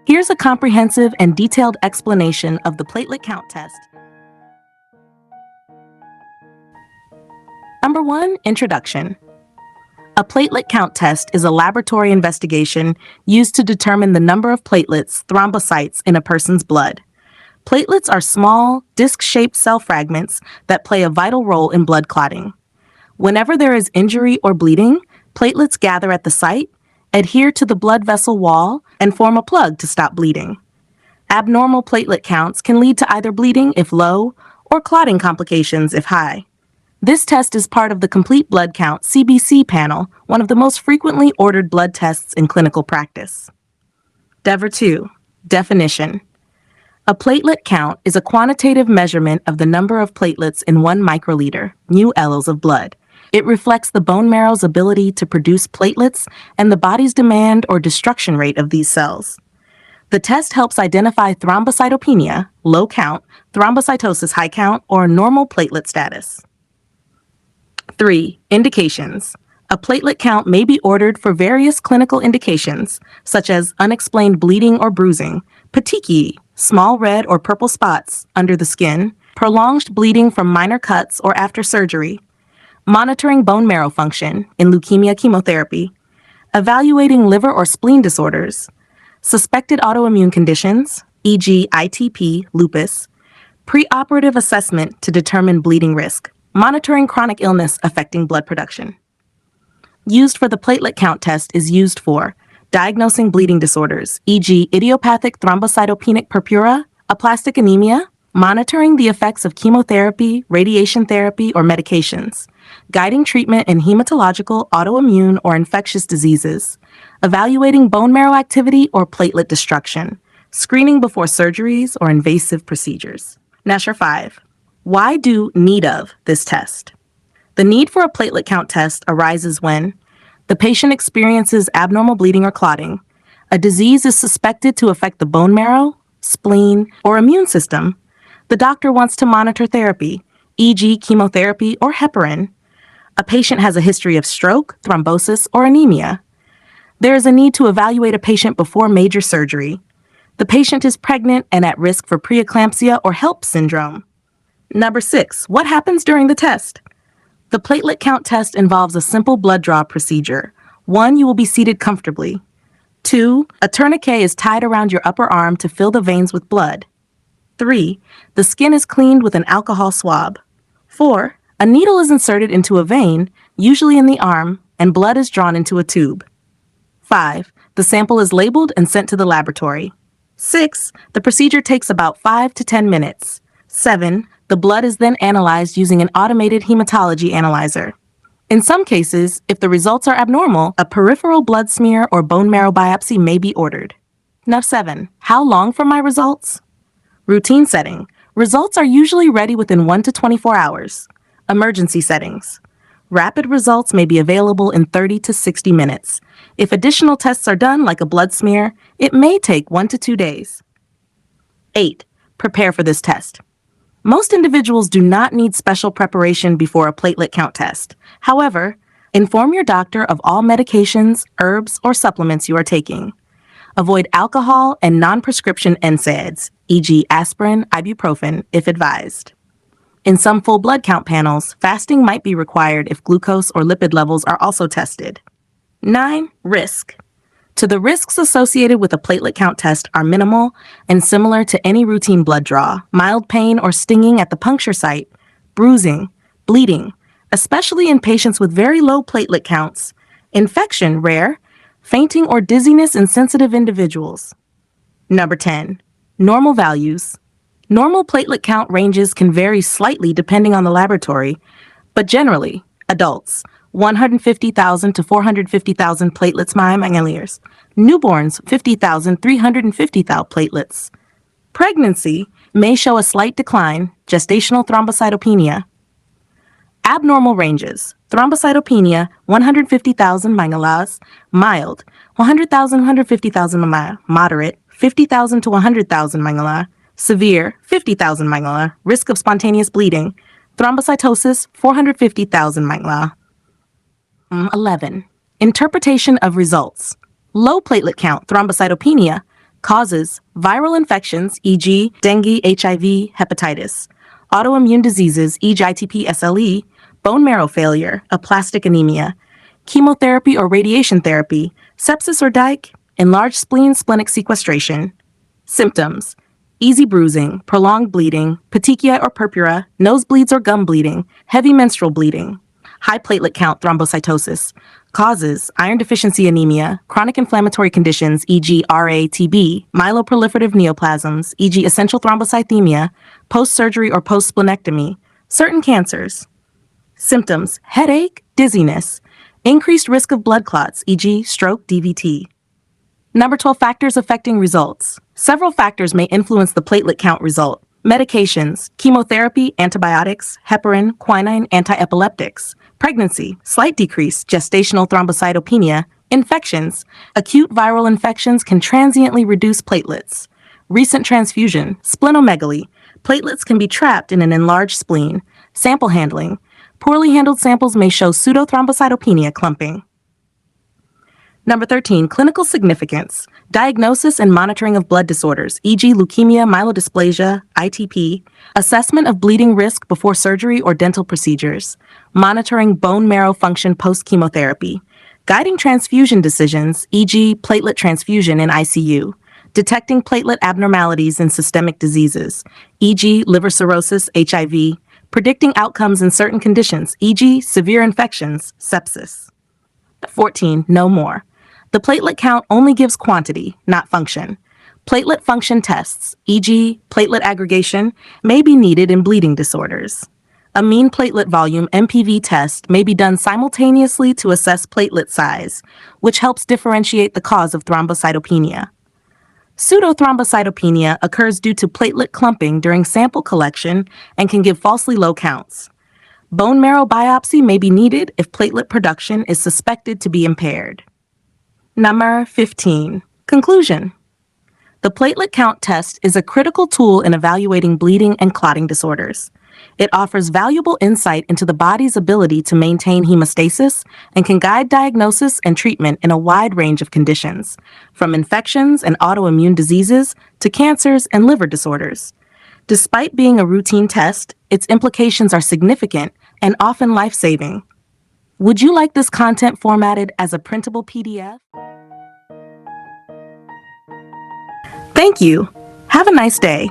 Here's a comprehensive and detailed explanation of the platelet count test. Number 1, Introduction. A platelet count test is a laboratory investigation used to determine the number of platelets, thrombocytes, in a person's blood. Platelets are small, disc-shaped cell fragments that play a vital role in blood clotting. Whenever there is injury or bleeding, platelets gather at the site, adhere to the blood vessel wall, and form a plug to stop bleeding. Abnormal platelet counts can lead to either bleeding if low or clotting complications if high. This test is part of the Complete Blood Count (CBC) panel, one of the most frequently ordered blood tests in clinical practice. Number 2, Definition. A platelet count is a quantitative measurement of the number of platelets in 1 microliter, μLs of blood. It reflects the bone marrow's ability to produce platelets and the body's demand or destruction rate of these cells. The test helps identify thrombocytopenia, low count, thrombocytosis, high count, or normal platelet status. 3. Indications. A platelet count may be ordered for various clinical indications, such as unexplained bleeding or bruising, petechiae, small red or purple spots under the skin, prolonged bleeding from minor cuts or after surgery, monitoring bone marrow function in leukemia chemotherapy, evaluating liver or spleen disorders, suspected autoimmune conditions, e.g. ITP, lupus, preoperative assessment to determine bleeding risk, monitoring chronic illness affecting blood production. Used for the platelet count test is used for diagnosing bleeding disorders, e.g. idiopathic thrombocytopenic purpura, aplastic anemia, monitoring the effects of chemotherapy, radiation therapy, or medications, guiding treatment in hematological, autoimmune, or infectious diseases, evaluating bone marrow activity or platelet destruction, screening before surgeries or invasive procedures. Number 5. Why do need of this test? The need for a platelet count test arises when the patient experiences abnormal bleeding or clotting, a disease is suspected to affect the bone marrow, spleen, or immune system, the doctor wants to monitor therapy, e.g. chemotherapy or heparin, a patient has a history of stroke, thrombosis, or anemia. There is a need to evaluate a patient before major surgery. The patient is pregnant and at risk for preeclampsia or HELLP syndrome. Number 6. What happens during the test? The platelet count test involves a simple blood draw procedure. 1. You will be seated comfortably. 2. A tourniquet is tied around your upper arm to fill the veins with blood. 3. The skin is cleaned with an alcohol swab. 4. A needle is inserted into a vein, usually in the arm, and blood is drawn into a tube. 5. The sample is labeled and sent to the laboratory. 6. The procedure takes about 5 to 10 minutes. 7. The blood is then analyzed using an automated hematology analyzer. In some cases, if the results are abnormal, a peripheral blood smear or bone marrow biopsy may be ordered. Number 7. How long for my results? Routine setting. Results are usually ready within 1 to 24 hours. Emergency settings. Rapid results may be available in 30 to 60 minutes. If additional tests are done, like a blood smear, it may take 1 to 2 days. 8. Prepare for this test. Most individuals do not need special preparation before a platelet count test. However, inform your doctor of all medications, herbs, or supplements you are taking. Avoid alcohol and non-prescription NSAIDs, e.g. aspirin, ibuprofen, if advised. In some full blood count panels, fasting might be required if glucose or lipid levels are also tested. 9. Risk. To the risks associated with a platelet count test are minimal and similar to any routine blood draw: mild pain or stinging at the puncture site, bruising, bleeding, especially in patients with very low platelet counts, infection rare, fainting or dizziness in sensitive individuals. Number 10. Normal values. Normal platelet count ranges can vary slightly depending on the laboratory, but generally, adults, 150,000 to 450,000 platelets milliliters. Newborns, 50,000, 350,000 platelets. Pregnancy may show a slight decline, gestational thrombocytopenia. Abnormal ranges: thrombocytopenia, 150,000 milliliters, mild, 100,000, 150,000 milliliters, moderate, 50,000 to 100,000 milliliters, severe, 50,000 milliliters, risk of spontaneous bleeding, thrombocytosis, 450,000 milliliters. 11. Interpretation of results. Low platelet count, thrombocytopenia, Causes: viral infections, e.g., dengue, HIV, hepatitis. Autoimmune diseases, e.g., ITP, SLE. Bone marrow failure, aplastic anemia. Chemotherapy or radiation therapy, sepsis or Dyke. Enlarged spleen, splenic sequestration. Symptoms: easy bruising, prolonged bleeding, petechia or purpura, nosebleeds or gum bleeding, heavy menstrual bleeding. High platelet count thrombocytosis. Causes: iron deficiency anemia, chronic inflammatory conditions, e.g. RA, TB, myeloproliferative neoplasms, e.g. essential thrombocythemia, post-surgery or post-splenectomy, certain cancers. Symptoms: headache, dizziness, increased risk of blood clots, e.g. stroke, DVT. Number 12, factors affecting results. Several factors may influence the platelet count result. Medications: chemotherapy, antibiotics, heparin, quinine, antiepileptics. Pregnancy: slight decrease, gestational thrombocytopenia. Infections: acute viral infections can transiently reduce platelets. Recent transfusion: splenomegaly. Platelets can be trapped in an enlarged spleen. Sample handling: poorly handled samples may show pseudothrombocytopenia clumping. Number 13, clinical significance. Diagnosis and monitoring of blood disorders, e.g. leukemia, myelodysplasia, ITP. Assessment of bleeding risk before surgery or dental procedures. Monitoring bone marrow function post-chemotherapy. Guiding transfusion decisions, e.g. platelet transfusion in ICU. Detecting platelet abnormalities in systemic diseases, e.g. liver cirrhosis, HIV. Predicting outcomes in certain conditions, e.g. severe infections, sepsis. 14, no more. The platelet count only gives quantity, not function. Platelet function tests, e.g., platelet aggregation, may be needed in bleeding disorders. A mean platelet volume MPV test may be done simultaneously to assess platelet size, which helps differentiate the cause of thrombocytopenia. Pseudothrombocytopenia occurs due to platelet clumping during sample collection and can give falsely low counts. Bone marrow biopsy may be needed if platelet production is suspected to be impaired. Number 15. Conclusion. The platelet count test is a critical tool in evaluating bleeding and clotting disorders. It offers valuable insight into the body's ability to maintain hemostasis and can guide diagnosis and treatment in a wide range of conditions, from infections and autoimmune diseases to cancers and liver disorders. Despite being a routine test, its implications are significant and often life-saving. Would you like this content formatted as a printable PDF? Thank you. Have a nice day.